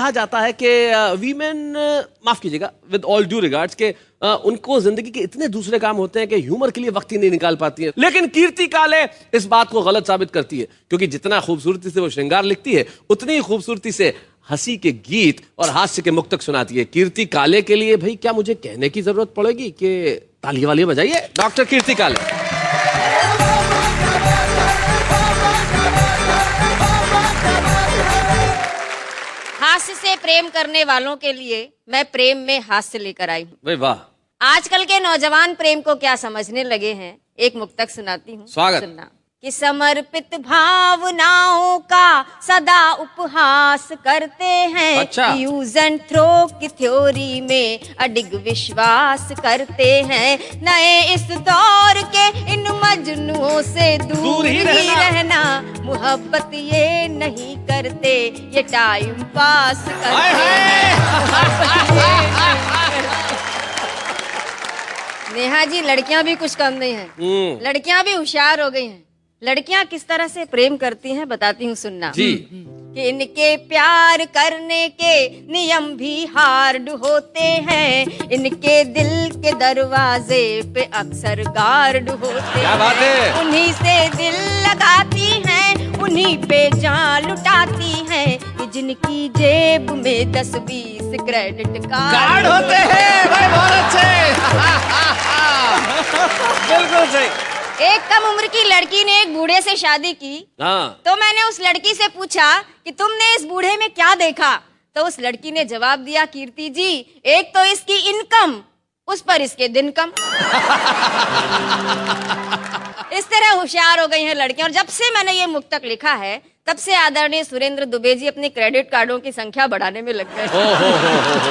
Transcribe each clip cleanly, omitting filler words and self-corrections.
कहा जाता है कि वीमेन, माफ कीजिएगा, विद ऑल ड्यू रिगार्ड्स, के उनको जिंदगी के इतने दूसरे काम होते हैं कि ह्यूमर के लिए वक्त ही नहीं निकाल पाती है। लेकिन कीर्ति काले इस बात को गलत साबित करती है, क्योंकि जितना खूबसूरती से वो श्रृंगार लिखती है उतनी ही खूबसूरती से हंसी के गीत और हास्य के मुक्तक सुनाती है। कीर्ति काले के लिए भाई क्या मुझे कहने की जरूरत पड़ेगी कि ताली वाली बजाइए डॉक्टर कीर्ति काले। हास्य से प्रेम करने वालों के लिए मैं प्रेम में हास्य लेकर आई हूँ। भाई वाह। आजकल के नौजवान प्रेम को क्या समझने लगे हैं, एक मुक्तक सुनाती हूँ, स्वागत। सुनना। कि समर्पित भावनाओं का सदा उपहास करते हैं। अच्छा। यूज एंड थ्रो की थ्योरी में अडिग विश्वास करते हैं। नए इस दौर के इन मजनुओं से दूर ही रहना। मोहब्बत ये नहीं करते, ये टाइम पास करते हैं। नेहा जी, लड़कियां भी कुछ कम नहीं है, लड़कियां भी होशियार हो गई हैं। लड़कियां किस तरह से प्रेम करती हैं बताती हूँ, सुनना जी। कि इनके प्यार करने के नियम भी हार्ड होते हैं। इनके दिल के दरवाजे पे अक्सर गार्ड होते क्या बात हैं। है? उन्हीं से दिल लगाती हैं, उन्हीं पे जान लुटाती हैं। कि जिनकी जेब में 10-20 क्रेडिट कार्ड होते हैं। भाई बहुत अच्छे। बिल्कुल सही। एक कम उम्र की लड़की ने एक बूढ़े से शादी की। हाँ। तो मैंने उस लड़की से पूछा कि तुमने इस बूढ़े में क्या देखा? तो उस लड़की ने जवाब दिया, कीर्ति जी, एक तो इसकी इनकम, उस पर इसके दिन कम। इस तरह होशियार हो गई हैं लड़कियां। और जब से मैंने ये मुक्तक लिखा है तब से आदरणीय सुरेंद्र दुबे जी अपने क्रेडिट कार्डों की संख्या बढ़ाने में लग गए। हो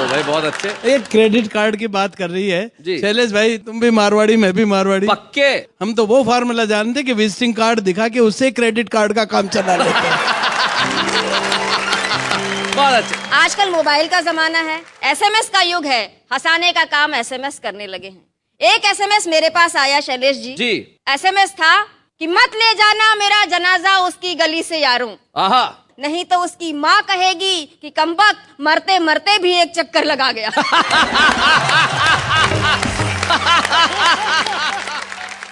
भाई बहुत अच्छे। एक क्रेडिट कार्ड की बात कर रही है जी। शैलेश भाई, तुम भी मारवाड़ी, मैं भी मारवाड़ी, पक्के। हम तो वो फार्मूला जानते कि विजिटिंग कार्ड दिखा के उससे क्रेडिट कार्ड का काम चला लेते हैं। बहुत अच्छे। आजकल मोबाइल का जमाना है, एसएमएस का युग है। हंसाने का काम एसएमएस करने लगे हैं। एक एसएमएस मेरे पास आया शैलेश जी। एसएमएस था कि मत ले जाना मेरा जनाजा उसकी गली से यारों, आहा। नहीं तो उसकी माँ कहेगी कि कमबख्त मरते मरते भी एक चक्कर लगा गया।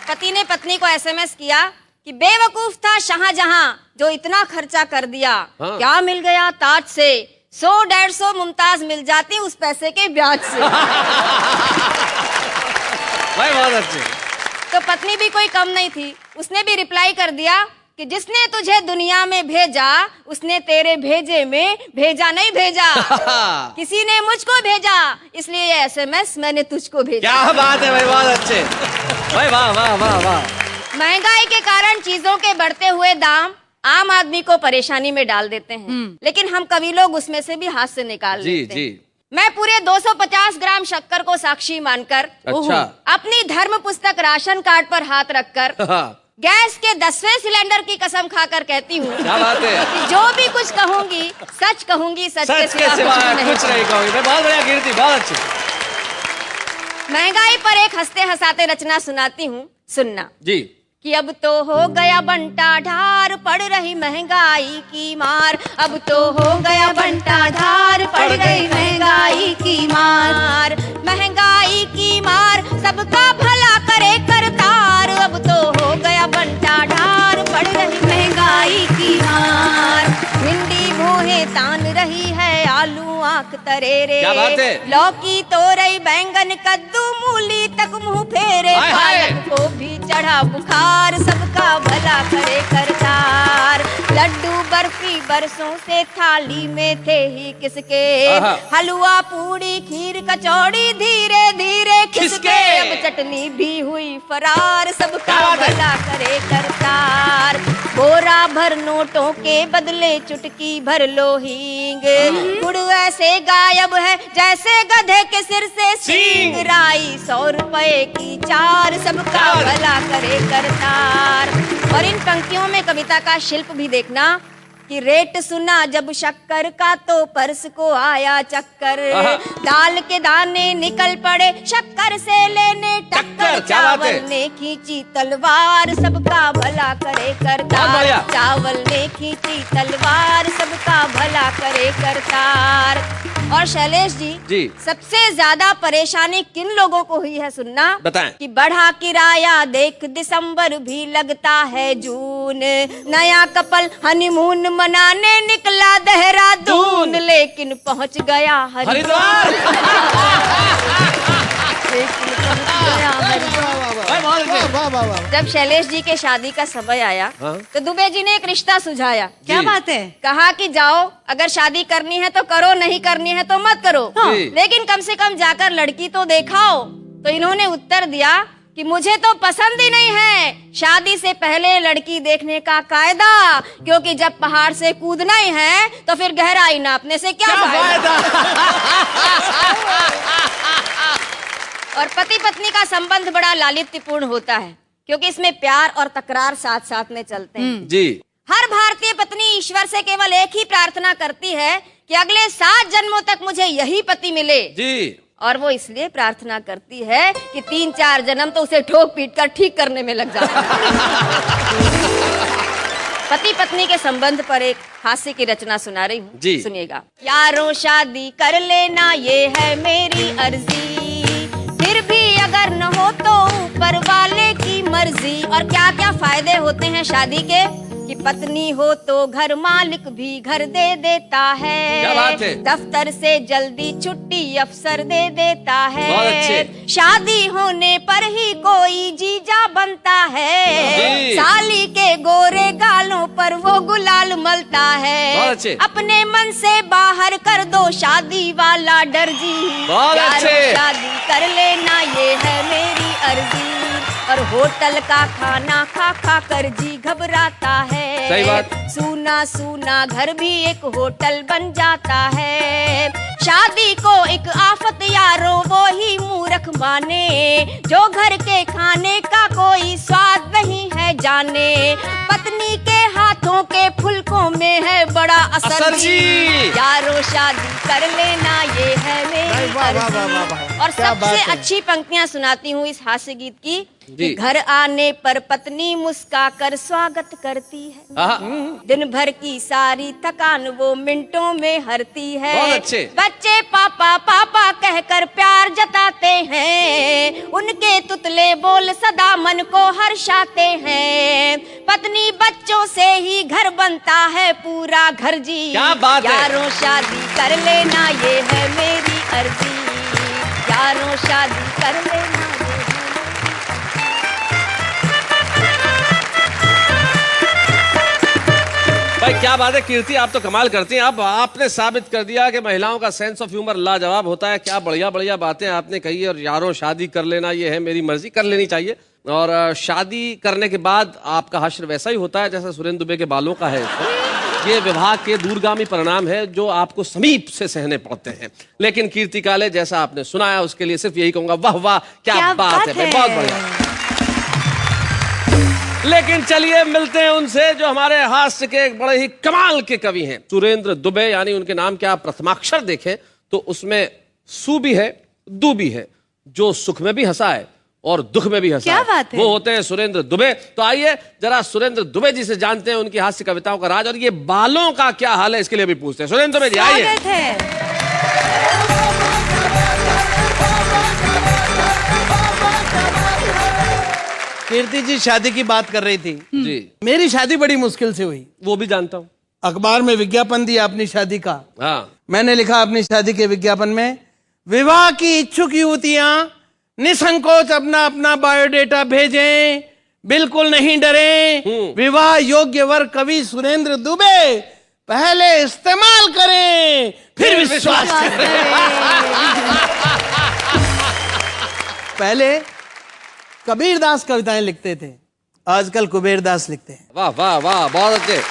पति ने पत्नी को एसएमएस किया कि बेवकूफ था शाहजहां जो इतना खर्चा कर दिया। हाँ। क्या मिल गया ताज से, 100-150 मुमताज मिल जाती उस पैसे के ब्याज से। भाई बहुत अच्छे। तो पत्नी भी कोई कम नहीं थी, उसने भी रिप्लाई कर दिया कि जिसने तुझे दुनिया में भेजा उसने तेरे भेजे में भेजा नहीं भेजा। किसी ने मुझको भेजा, इसलिए ये एसएमएस मैंने तुझको भेजा। क्या बात है भाई, बहुत अच्छे। भाई वाह वाह वाह वाह। महंगाई के कारण चीजों के बढ़ते हुए दाम आम आदमी को परेशानी में डाल देते हैं, लेकिन हम कवि लोग उसमें से भी हाथ से निकाल लेते हैं। मैं पूरे 250 ग्राम शक्कर को साक्षी मानकर, अच्छा। अपनी धर्म पुस्तक राशन कार्ड पर हाथ रखकर, गैस के 10वें सिलेंडर की कसम खाकर कहती हूँ क्या बात है कि जो भी कुछ कहूंगी सच कहूंगी, सच के सिवा कुछ नहीं कहूंगी। बहुत बढ़िया कीर्ति, बहुत अच्छी। महंगाई पर एक हंसते हंसाते रचना सुनाती हूँ, सुनना जी। कि अब तो हो गया बंटा ढार, पड़ रही महंगाई की मार। अब तो हो गया बंटा ढार, पड़ रही महंगाई की मार। महंगाई की मार सबका भला करे करतार। अब तो हो गया बंटा ढार, पड़ रही महंगाई की मार। भिंडी भोहे तान रही है, आलू आंख तरेरे। क्या बात है? लौकी तोरई बैंगन कद्दू मूली तक मुंह फेरे। पालक को भी चढ़ा बुखार, सबका भला करे करतार। लड्डू बर्फी बरसों से थाली में थे ही किसके, हलवा पूड़ी खीर कचौड़ी धीरे धीरे खिसके। अब चटनी भी हुई फरार, सबका भला करे करतार। बोरा भर नोटों के बदले चुटकी भर लो हींग। गुड़ ऐसे गायब है जैसे गधे के सिर से सींग। राई 100 रुपए की 4, सबका भला करे करतार। और इन पंक्तियों में कविता का शिल्प भी देखना कि रेट सुना जब शक्कर का तो पर्स को आया चक्कर, दाल के दाने निकल पड़े शक्कर से लेने टक्कर, चावल ने खींची तलवार सबका भला करे करतार, चावल ने खींची तलवार सबका भला करे करतार। और शैलेश जी, सबसे ज्यादा परेशानी किन लोगों को हुई है सुनना, बताएं। कि बढ़ा किराया देख दिसंबर भी लगता है जून, नया कपल हनीमून मनाने निकला देहरादून, लेकिन पहुंच गया हरिद्वार। जब शैलेश जी के शादी का समय आया तो दुबे जी ने एक रिश्ता सुझाया। क्या बात है? कहा कि जाओ, अगर शादी करनी है तो करो, नहीं करनी है तो मत करो, लेकिन कम से कम जाकर लड़की तो देखाओ। तो इन्होंने उत्तर दिया कि मुझे तो पसंद ही नहीं है शादी से पहले लड़की देखने का कायदा, क्योंकि जब पहाड़ से कूदना ही है तो फिर गहराई नापने से क्या फायदा। और पति पत्नी का संबंध बड़ा लालित्यपूर्ण होता है, क्योंकि इसमें प्यार और तकरार साथ साथ में चलते हैं। जी। हर भारतीय पत्नी ईश्वर से केवल एक ही प्रार्थना करती है कि अगले 7 जन्मों तक मुझे यही पति मिले। जी। और वो इसलिए प्रार्थना करती है कि 3-4 जन्म तो उसे ठोक पीट कर ठीक करने में लग जाता है। पति पत्नी के संबंध पर एक हास्य की रचना सुना रही हूँ, सुनिएगा। यारों शादी कर लेना ये है मेरी अर्जी, फिर भी अगर न हो तो ऊपर वाले की मर्जी। और क्या क्या फायदे होते हैं शादी के, कि पत्नी हो तो घर मालिक भी घर दे देता है, क्या बात है? दफ्तर से जल्दी छुट्टी अफसर दे देता है, बहुत अच्छे। शादी होने पर ही कोई जीजा बनता है, साली के गोरे गालों पर वो गुलाल मलता है, बहुत अच्छे। अपने मन से बाहर कर दो शादी वाला डर जी, बहुत अच्छे। शादी कर लेना ये है मेरी अर्जी। और होटल का खाना खा खा कर जी घबराता है, सही बात। सूना सूना घर भी एक होटल बन जाता है, शादी को एक आफत यारो वो ही मूर्ख माने, जो घर के खाने का कोई स्वाद नहीं है जाने, पत्नी के हाथों के फुलकों में है बड़ा असर जी, यारो शादी कर लेना ये है मेरी अर्जी। और सबसे अच्छी पंक्तियां सुनाती हूँ इस हास्य गीत की, घर आने पर पत्नी मुस्काकर स्वागत करती है, दिन भर की सारी थकान वो मिनटों में हरती है, बच्चे पापा पापा कहकर प्यार जताते हैं, उनके तुतले बोल सदा मन को हर्षाते हैं, पत्नी बच्चों से ही घर बनता है पूरा घर जी, क्या बात है? यारों शादी कर लेना ये है मेरी अर्जी, यारों शादी कर लेना। भाई क्या बात है कीर्ति, आप तो कमाल करती हैं। अब आपने साबित कर दिया कि महिलाओं का सेंस ऑफ ह्यूमर लाजवाब होता है। क्या बढ़िया बढ़िया बातें आपने कही। और यारों शादी कर लेना ये है मेरी मर्जी, कर लेनी चाहिए। और शादी करने के बाद आपका हश्र वैसा ही होता है जैसा सुरेंद्र दुबे के बालों का है। ये विवाह के दूरगामी परिणाम है जो आपको समीप से सहने पड़ते हैं। लेकिन कीर्ति काले जैसा आपने सुनाया उसके लिए सिर्फ यही कहूंगा, वाह वाह क्या बात है, बहुत बढ़िया। लेकिन चलिए मिलते हैं उनसे जो हमारे हास्य के एक बड़े ही कमाल के कवि हैं, सुरेंद्र दुबे। यानी उनके नाम के आप प्रथमाक्षर देखें तो उसमें सु भी है, दू भी है, जो सुख में भी हंसा है और दुख में भी हंसा है, वो होते हैं सुरेंद्र दुबे। तो आइए जरा सुरेंद्र दुबे जी से जानते हैं उनकी हास्य कविताओं का राज, और ये बालों का क्या हाल है इसके लिए भी पूछते हैं। सुरेंद्र दुबे जी आइए। कीर्ति जी शादी की बात कर रही थी जी। मेरी शादी बड़ी मुश्किल से हुई। वो भी जानता हूँ। अखबार में विज्ञापन दिया अपनी शादी का। हाँ। मैंने लिखा अपनी शादी के विज्ञापन में, विवाह की इच्छुक युवतियां निसंकोच अपना अपना बायोडेटा भेजें, बिल्कुल नहीं डरें, विवाह योग्य वर कवि सुरेंद्र दुबे पहले इस्तेमाल करें फिर विश्वास करें। पहले कबीरदास कविताएं लिखते थे, आजकल कुबेरदास लिखते हैं। वाह वाह वाह, बहुत अच्छे।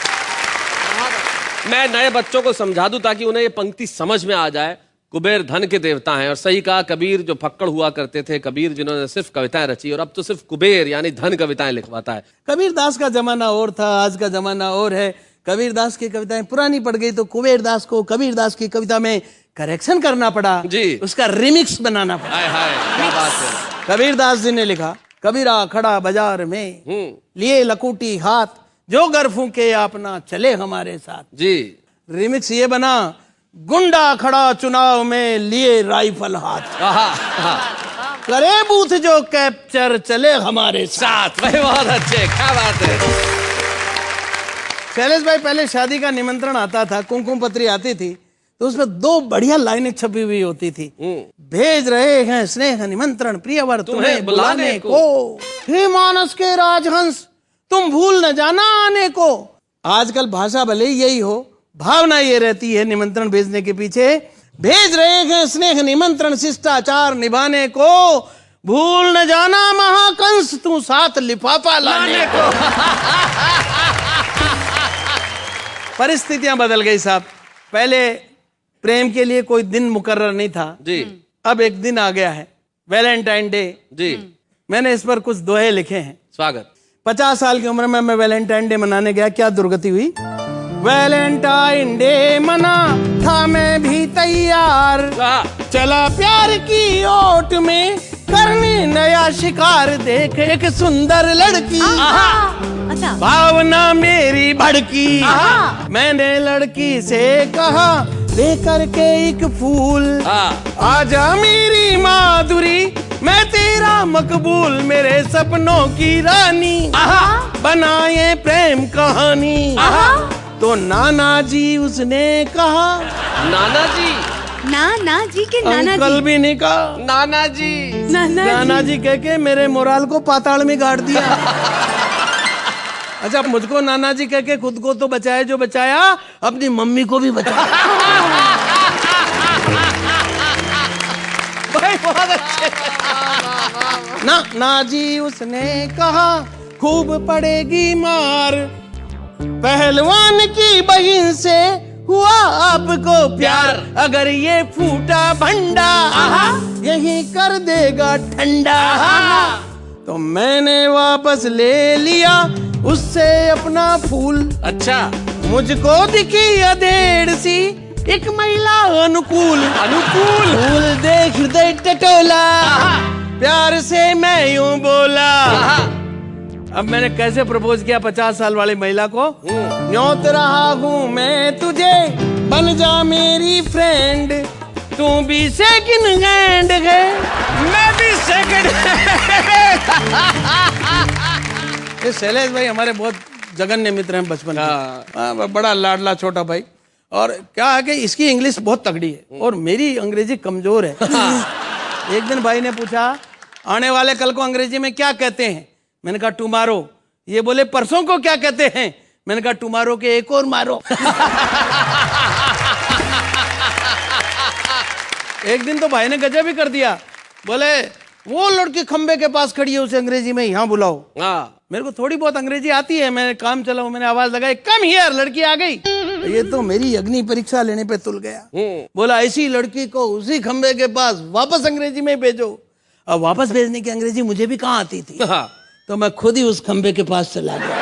मैं नए बच्चों को समझा दूं ताकि उन्हें ये पंक्ति समझ में आ जाए। कुबेर धन के देवता हैं, और सही कहा, कबीर जो फक्कड़ हुआ करते थे, कबीर जिन्होंने सिर्फ कविताएं रची, और अब तो सिर्फ कुबेर यानी धन कविताएं लिखवाता है। कबीरदास का जमाना और था, आज का जमाना और है। कबीरदास की कविताएं पुरानी पड़ गई तो कुबेरदास को कबीरदास की कविता में करेक्शन करना पड़ा जी। उसका रिमिक्स बनाना पड़ा। हाय हाय, क्या बात है। कबीरदास जी ने लिखा, कबीरा खड़ा बाजार में लिए लकूटी हाथ, जो गर फूके अपना चले हमारे साथ। जी। रिमिक्स ये बना, गुंडा खड़ा चुनाव में लिए राइफल हाथ, करे बूथ जो कैप्चर चले हमारे साथ। भाई बहुत अच्छे, क्या बात है। शैलेश भाई, पहले शादी का निमंत्रण आता था, कुमकुम पत्री आती थी, तो उसमें 2 बढ़िया लाइनें छपी हुई होती थी। भेज रहे हैं स्नेह निमंत्रण प्रियवर तुम्हें बुलाने को, हे मानस के राजहंस तुम भूल न जाना आने को। आजकल भाषा भले ही यही हो, भावना ये रहती है निमंत्रण भेजने के पीछे, भेज रहे हैं स्नेह निमंत्रण शिष्टाचार निभाने को, भूल न जाना महाकंस तू साथ लिफाफा लाने को। परिस्थितियां बदल गई साहब। पहले प्रेम के लिए कोई दिन मुकर्रर नहीं था जी। अब एक दिन आ गया है, वैलेंटाइन डे जी। मैंने इस पर कुछ दोहे लिखे हैं। स्वागत। 50 साल की उम्र में मैं वैलेंटाइन डे मनाने गया, क्या दुर्गति हुई। वैलेंटाइन डे मना था मैं भी तैयार, चला प्यार की ओट में करने नया शिकार, देख एक सुंदर लड़की, अच्छा। भावना मेरी भड़की, मैंने लड़की से कहा लेकर के एक फूल, आजा मेरी माधुरी मैं तेरा मकबूल, मेरे सपनों की रानी बनाए प्रेम कहानी। तो नाना जी उसने कहा, नाना जी, नाना जी के नाना अंकल जी, भी नहीं कहा, नाना जी, नाना जी कह के मेरे मोराल को पाताल में गाड़ दिया। अच्छा, मुझको नाना जी कह के खुद को तो बचाया जो बचाया, अपनी मम्मी को भी बचाया। भाई बहुत अच्छे। ना जी उसने कहा खूब पड़ेगी मार, पहलवान की बहन से हुआ आपको प्यार, अगर ये फूटा भंडा यही कर देगा ठंडा। तो मैंने वापस ले लिया उससे अपना फूल। अच्छा। मुझको दिखी अधेड़ सी एक महिला अनुकूल, फूल देख हृदय टटोला, प्यार से मैं यूं बोला। अब मैंने कैसे प्रपोज किया 50 साल वाली महिला को, न्योत रहा हूं मैं तुझे बन जा मेरी फ्रेंड, तू भी सेकंड हैंड है मैं भी सेकंड हैंड। शैलेश भाई हमारे बहुत जघन्य मित्र हैं बचपन के, बड़ा लाडला छोटा भाई, और क्या है कि इसकी इंग्लिश बहुत तगड़ी है और मेरी अंग्रेजी कमजोर है। एक दिन भाई ने पूछा आने वाले कल को अंग्रेजी में क्या कहते हैं, मैंने कहा टुमारो। ये बोले परसों को क्या कहते हैं, मैंने कहा टुमारो के एक और मारो। एक दिन तो भाई ने गजब भी कर दिया, बोले वो लड़की खंबे के पास खड़ी है उसे अंग्रेजी में यहाँ बुलाओ। मेरे को थोड़ी बहुत अंग्रेजी आती है, मैंने काम चलाओ, मैंने आवाज लगाई कम हियर, लड़की आ गई। ये तो मेरी अग्नि परीक्षा लेने पे तुल गया, बोला ऐसी लड़की को उसी खंबे के पास वापस अंग्रेजी में भेजो। अब वापस भेजने की अंग्रेजी मुझे भी कहाँ आती थी, तो मैं खुद ही उस खंबे के पास चला गया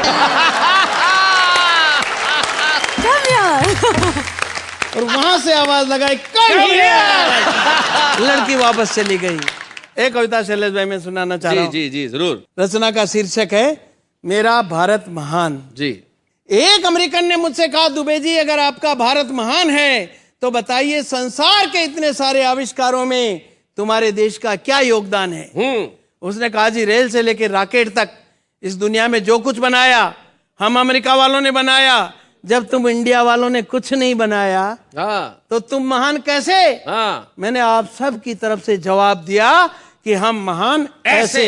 और वहां से आवाज लगाई कम हियर, लड़की वापस चली गई। एक कविता शैलेश भाई मैं सुनाना चाह रहा हूँ। जी जी जरूर। रचना का शीर्षक है मेरा भारत महान। जी। एक अमेरिकन ने मुझसे कहा दुबे जी अगर आपका भारत महान है तो बताइए संसार के इतने सारे आविष्कारों में तुम्हारे देश का क्या योगदान है। उसने कहा जी रेल से लेकर रॉकेट तक इस दुनिया में जो कुछ बनाया हम अमेरिका वालों ने बनाया, जब तुम इंडिया वालों ने कुछ नहीं बनाया तो तुम महान कैसे। मैंने आप सब की तरफ से जवाब दिया कि हम महान ऐसे।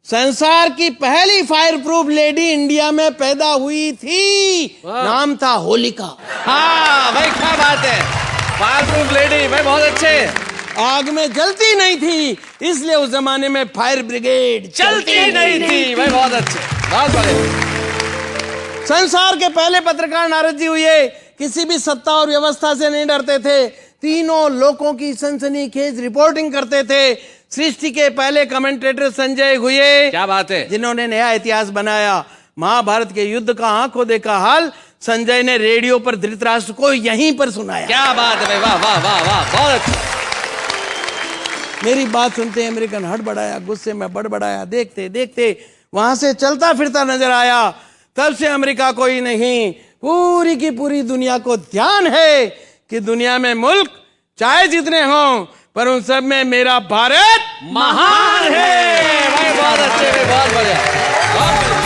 संसार की पहली फायर प्रूफ लेडी इंडिया में पैदा हुई थी, नाम था होलिका। हाँ भाई क्या बात है, फायर प्रूफ लेडी भाई बहुत अच्छे। आग में जलती नहीं थी इसलिए उस जमाने में फायर ब्रिगेड चलती नहीं थी भाई बहुत अच्छे, बहुत बड़े। संसार के पहले पत्रकार नारद जी हुए, किसी भी सत्ता और व्यवस्था से नहीं डरते थे, तीनों लोगों की सनसनीखेज रिपोर्टिंग करते थे। सृष्टि के पहले कमेंटेटर संजय हुए, क्या बात है, जिन्होंने नया इतिहास बनाया। महाभारत के युद्ध का आंखों देखा हाल संजय ने रेडियो पर धृतराष्ट्र को यहीं पर सुनाया। क्या बात है भाई, वाह वाह वाह वाह, बहुत अच्छा। मेरी बात सुनते ही अमेरिकन हड़बड़ाया, गुस्से में बड़बड़ाया, देखते देखते वहां से चलता फिरता नजर आया। तब से अमेरिका को ही नहीं, पूरी की पूरी दुनिया को ध्यान है कि दुनिया में मुल्क चाहे जितने हों, पर उन सब में मेरा भारत महान है भाई, बहुत अच्छे भाई, बहुत बढ़िया, बहुत बढ़िया।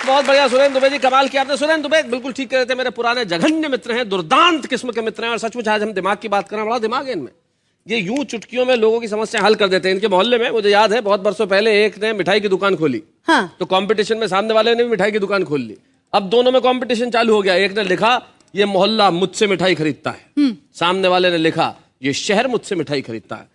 बहुत बढ़िया सुरेंद्र दुबे जी, कमाल किया आपने। सुरेंद्र दुबे बिल्कुल ठीक कह रहे थे, मेरे पुराने जघन्य मित्र हैं, दुर्दांत किस्म के मित्र हैं, और सचमुच आज हम दिमाग की बात कर रहे हैं, बड़ा दिमाग है इनमें। ये यूं चुटकियों में लोगों की समस्या हल कर देते हैं। इनके मोहल्ले में मुझे याद है बहुत बरसों पहले एक ने मिठाई की दुकान खोली। हाँ। तो कंपटीशन में सामने वाले ने भी मिठाई की दुकान खोल ली। अब दोनों में कंपटीशन चालू हो गया। एक ने लिखा ये मोहल्ला मुझसे मिठाई खरीदता है, सामने वाले ने लिखा ये शहर मुझसे मिठाई खरीदता है,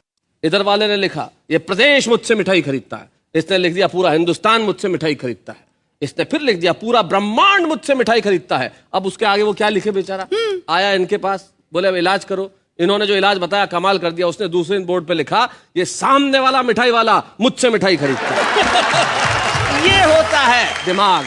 इधर वाले ने लिखा ये प्रदेश मुझसे मिठाई खरीदता है, इसने लिख दिया पूरा हिंदुस्तान मुझसे मिठाई खरीदता है, इसने फिर लिख दिया पूरा ब्रह्मांड मुझसे मिठाई खरीदता है। अब उसके आगे वो क्या लिखे बेचारा, आया इनके पास, बोले अब इलाज करो। इन्होंने जो इलाज बताया कमाल कर दिया। उसने दूसरे बोर्ड पे लिखा ये सामने वाला मिठाई वाला मुझसे मिठाई खरीदता है। ये होता है दिमाग।